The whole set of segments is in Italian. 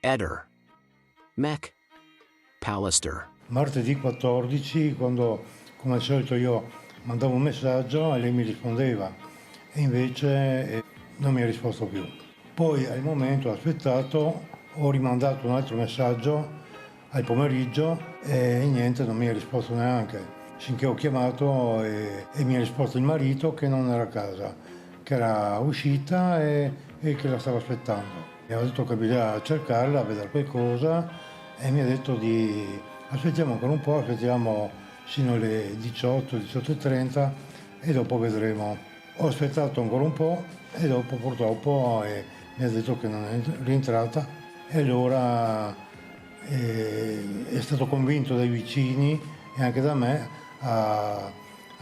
Eder, Mech, Pallister. Martedì 14, quando come al solito io mandavo un messaggio e lei mi rispondeva, e invece non mi ha risposto più. Poi al momento ho aspettato, ho rimandato un altro messaggio al pomeriggio e niente, non mi ha risposto neanche. Finché ho chiamato e mi ha risposto il marito che non era a casa, che era uscita e che la stava aspettando. E ho detto che bisognava cercarla, a vedere qualcosa, e mi ha detto di aspettiamo ancora un po', aspettiamo fino alle 18, 18:30 e dopo vedremo. Ho aspettato ancora un po' e dopo purtroppo mi ha detto che non è rientrata, e allora è stato convinto dai vicini e anche da me a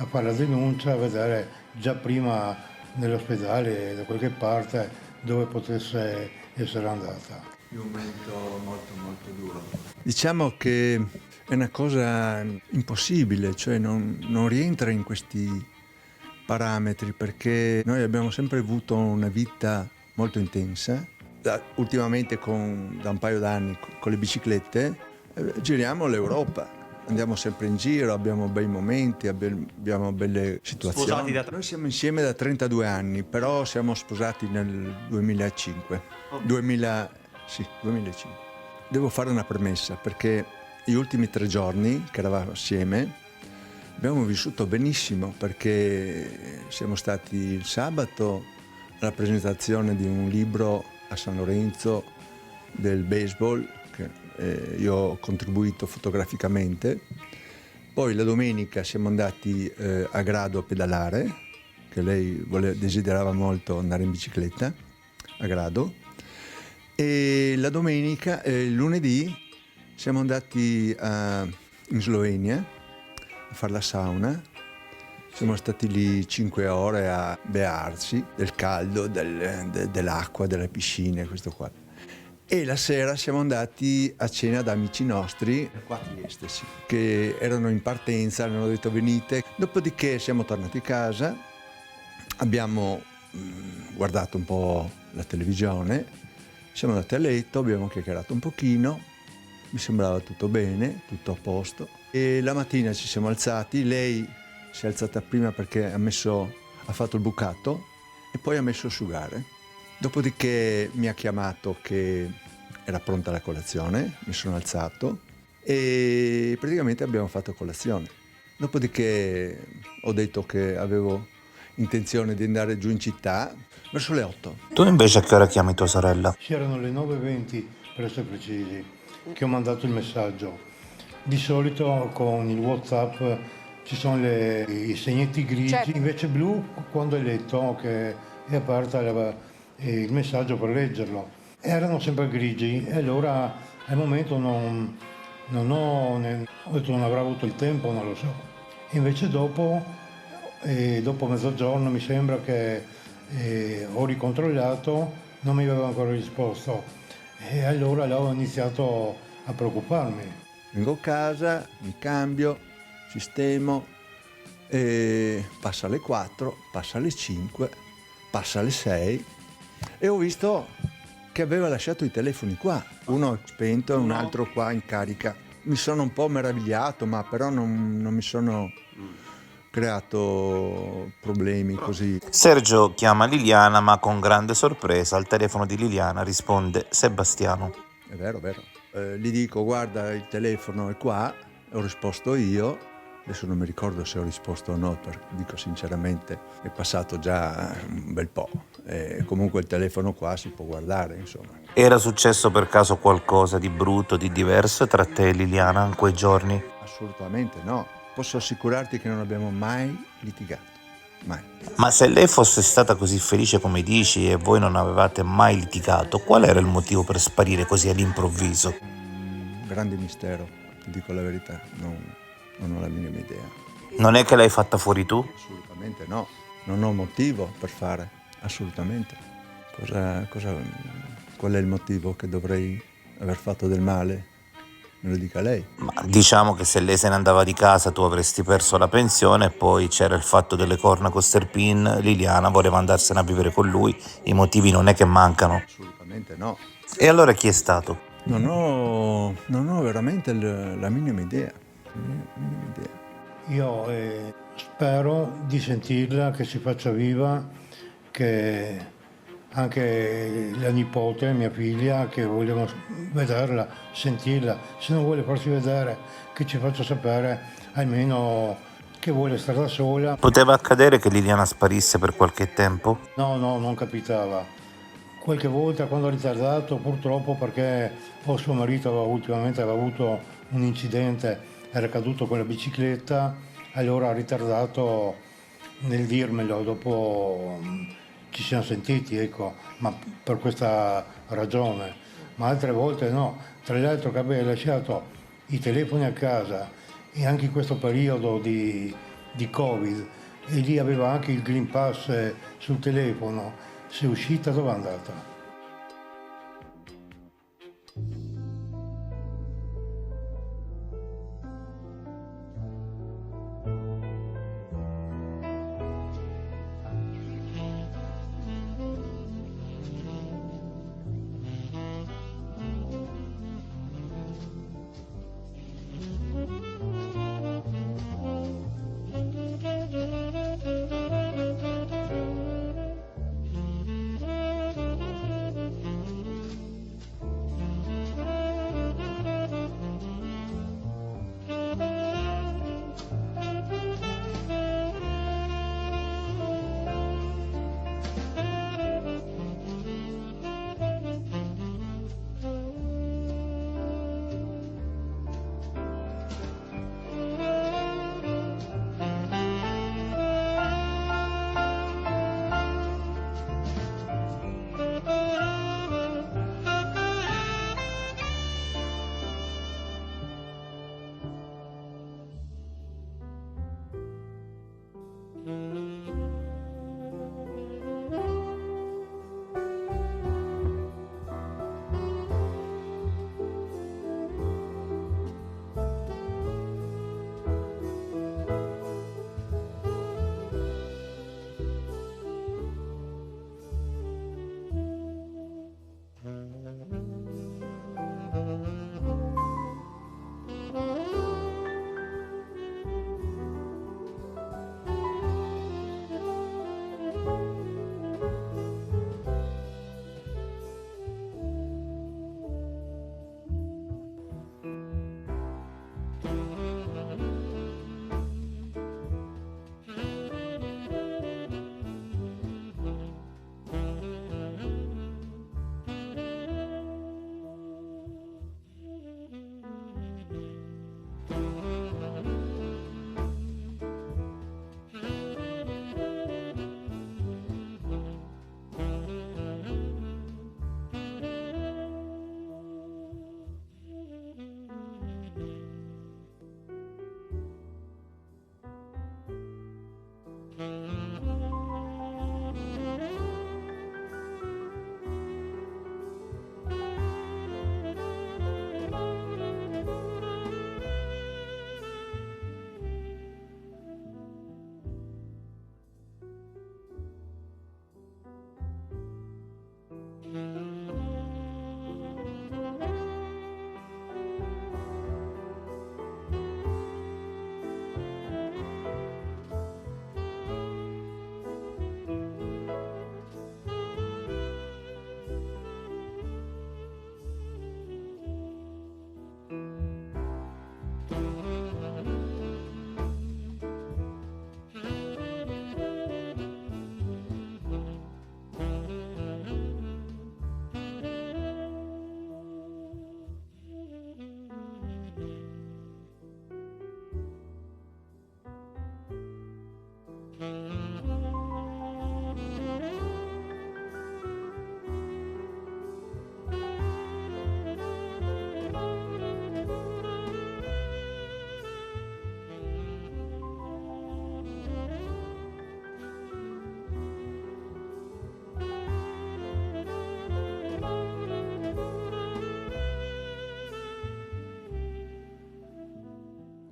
fare la denuncia, a vedere già prima nell'ospedale da qualche parte dove potesse essere andata. È un momento molto molto duro. Diciamo che è una cosa impossibile, cioè non rientra in questi parametri, perché noi abbiamo sempre avuto una vita molto intensa. Ultimamente da un paio d'anni con le biciclette giriamo l'Europa, andiamo sempre in giro, abbiamo bei momenti, abbiamo belle situazioni. Noi siamo insieme da 32 anni, però siamo sposati nel 2005. 2005. Devo fare una premessa, perché gli ultimi 3 giorni che eravamo assieme abbiamo vissuto benissimo, perché siamo stati il sabato alla presentazione di un libro a San Lorenzo del baseball che io ho contribuito fotograficamente. Poi la domenica siamo andati a Grado a pedalare, che lei desiderava molto andare in bicicletta a Grado, e la domenica, il lunedì, siamo andati in Slovenia a fare la sauna. Siamo stati lì 5 ore a bearci del caldo, dell'acqua, delle piscine, questo qua. E la sera siamo andati a cena da amici nostri, qua a Trieste, che erano in partenza, hanno detto venite. Dopodiché siamo tornati a casa, abbiamo guardato un po' la televisione, siamo andati a letto, abbiamo chiacchierato un pochino, mi sembrava tutto bene, tutto a posto. E la mattina ci siamo alzati, lei si è alzata prima perché ha fatto il bucato e poi ha messo a asciugare. Dopodiché mi ha chiamato che era pronta la colazione, mi sono alzato e praticamente abbiamo fatto colazione. Dopodiché ho detto che avevo intenzione di andare giù in città verso le 8. Tu invece a che ora chiami tua sorella? C'erano le 9:20 per essere precisi che ho mandato il messaggio. Di solito con il WhatsApp ci sono i segnetti grigi, certo. Invece blu quando hai letto che è aperta il messaggio per leggerlo. Erano sempre grigi e allora al momento ho detto non avrò avuto il tempo, non lo so. Invece dopo mezzogiorno mi sembra che ho ricontrollato, non mi aveva ancora risposto e allora ho iniziato a preoccuparmi. Vengo a casa, mi cambio, sistemo, e passa alle 4, passa alle 5, passa alle 6 e ho visto che aveva lasciato i telefoni qua, uno spento e un altro qua in carica. Mi sono un po' meravigliato, ma però non mi sono creato problemi così. Sergio chiama Liliana, ma con grande sorpresa al telefono di Liliana risponde Sebastiano. È vero. Gli dico guarda il telefono è qua, ho risposto io, adesso non mi ricordo se ho risposto o no, dico sinceramente è passato già un bel po', comunque il telefono qua si può guardare insomma. Era successo per caso qualcosa di brutto, di diverso tra te e Liliana in quei giorni? Assolutamente no, posso assicurarti che non abbiamo mai litigato, mai. Ma se lei fosse stata così felice come dici e voi non avevate mai litigato, qual era il motivo per sparire così all'improvviso? Grande mistero, ti dico la verità, non ho la minima idea. Non è che l'hai fatta fuori tu? Assolutamente no, non ho motivo per fare, assolutamente. Qual è il motivo che dovrei aver fatto del male? Me lo dica lei. Ma diciamo che se lei se ne andava di casa tu avresti perso la pensione e poi c'era il fatto delle corna con Sterpin, Liliana voleva andarsene a vivere con lui, i motivi non è che mancano. Assolutamente no. E allora chi è stato? Non ho veramente la minima idea. Minima idea. Io spero di sentirla, che si faccia viva, che anche la nipote, mia figlia, che vogliamo vederla, sentirla, se non vuole farsi vedere, che ci faccia sapere almeno che vuole stare da sola. Poteva accadere che Liliana sparisse per qualche tempo? No, non capitava. Qualche volta quando ha ritardato, purtroppo perché suo marito ultimamente aveva avuto un incidente, era caduto con la bicicletta, allora ha ritardato nel dirmelo, dopo ci siamo sentiti, ecco, ma per questa ragione. Ma altre volte no, tra l'altro che aveva lasciato i telefoni a casa e anche in questo periodo di Covid, e lì aveva anche il Green Pass sul telefono. Se è uscita, dove è andata?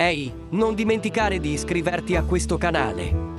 Ehi, non dimenticare di iscriverti a questo canale.